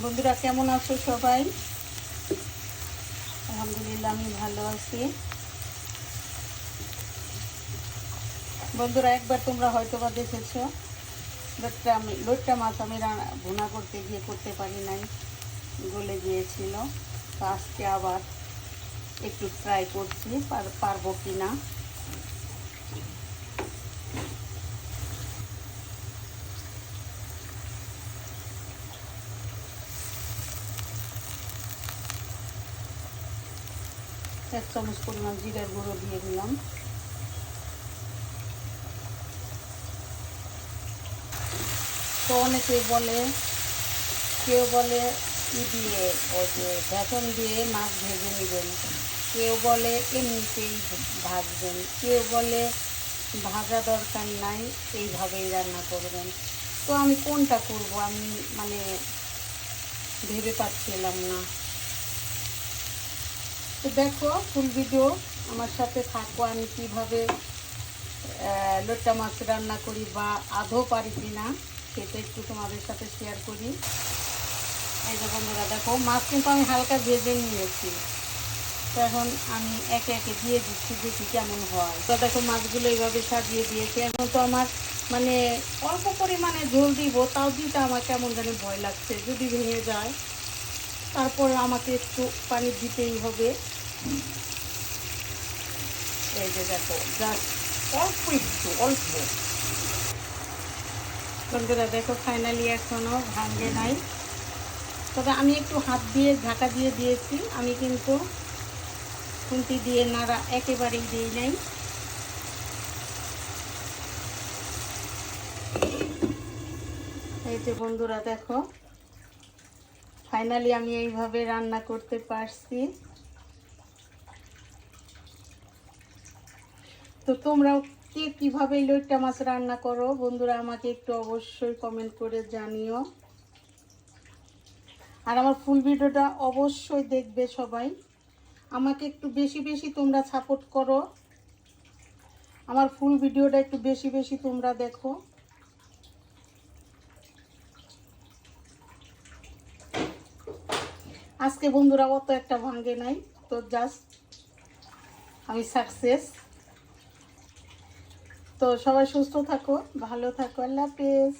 বন্ধুরা কেমন আছো সবাই? আলহামদুলিল্লাহ আমি ভালো আছি। বন্ধুরা একবার তোমরা হয়তো বা দেখেছো লোট্টা মাছ আমি ভুনা করতে গিয়ে করতে পারি নাই, গলে গিয়েছিল। তো আজকে আবার একটু ট্রাই করছি পারবো কি না। এক চামচ পরিমাণ জিরার গুঁড়ো দিয়ে দিলাম। তো অনেকে বলে, কেউ বলে দিয়ে ওই যে বেসন দিয়ে মাছ ভেজে নেবেন, কেউ বলে এমনিতেই ভাজবেন, কেউ বলে ভাজা দরকার নাই, এইভাবেই রান্না করবেন। তো আমি কোনটা করব আমি ভেবে পাচ্ছিলাম না। তো দেখো ফুল ভিডিও আমার সাথে থাকো, আমি কীভাবে লোট্টা মাছ রান্না করি বা আদৌ পারি কি না সেটা একটু তোমাদের সাথে শেয়ার করি। এই যে বন্ধুরা দেখো, মাছ কিন্তু আমি হালকা ভেজে নিয়েছি। তো এখন আমি একে একে দিয়ে দিচ্ছি, দেখি কেমন হয়। তো দেখো মাছগুলো এইভাবে সাজিয়ে দিয়েছি। এখন তো আমার অল্প পরিমাণে ঝোল দিব, তাও দিতে আমার কেমন জানি ভয় লাগছে, যদি ভেঙে যায়। তারপর আমাকে একটু পানি দিতেই হবে। এই যে দেখো জাস্ট অল্প বন্ধুরা দেখো ফাইনালি এখনও ভাঙে নাই। তবে আমি একটু হাত দিয়ে ঢাকা দিয়ে দিয়েছি, আমি কিন্তু খুন্তি দিয়ে নাড়া একেবারেই দিই নাই। এই যে বন্ধুরা দেখো ফাইনালি আমি এইভাবে রান্না করতে পারছি। তো তোমরাও কে কীভাবে লোট্টা মাছ রান্না করো বন্ধুরা আমাকে একটু অবশ্যই কমেন্ট করে জানিও। আর আমার ফুল ভিডিওটা অবশ্যই দেখবে সবাই। আমাকে একটু বেশি বেশি তোমরা সাপোর্ট করো, আমার ফুল ভিডিওটা একটু বেশি বেশি তোমরা দেখো। আজকে বন্ধুরা অত একটা ভাঙে নাই, তো জাস্ট আমি সাকসেস। তো সবাই সুস্থ থাকো, ভালো থাকো, আল্লাহ হাফেজ।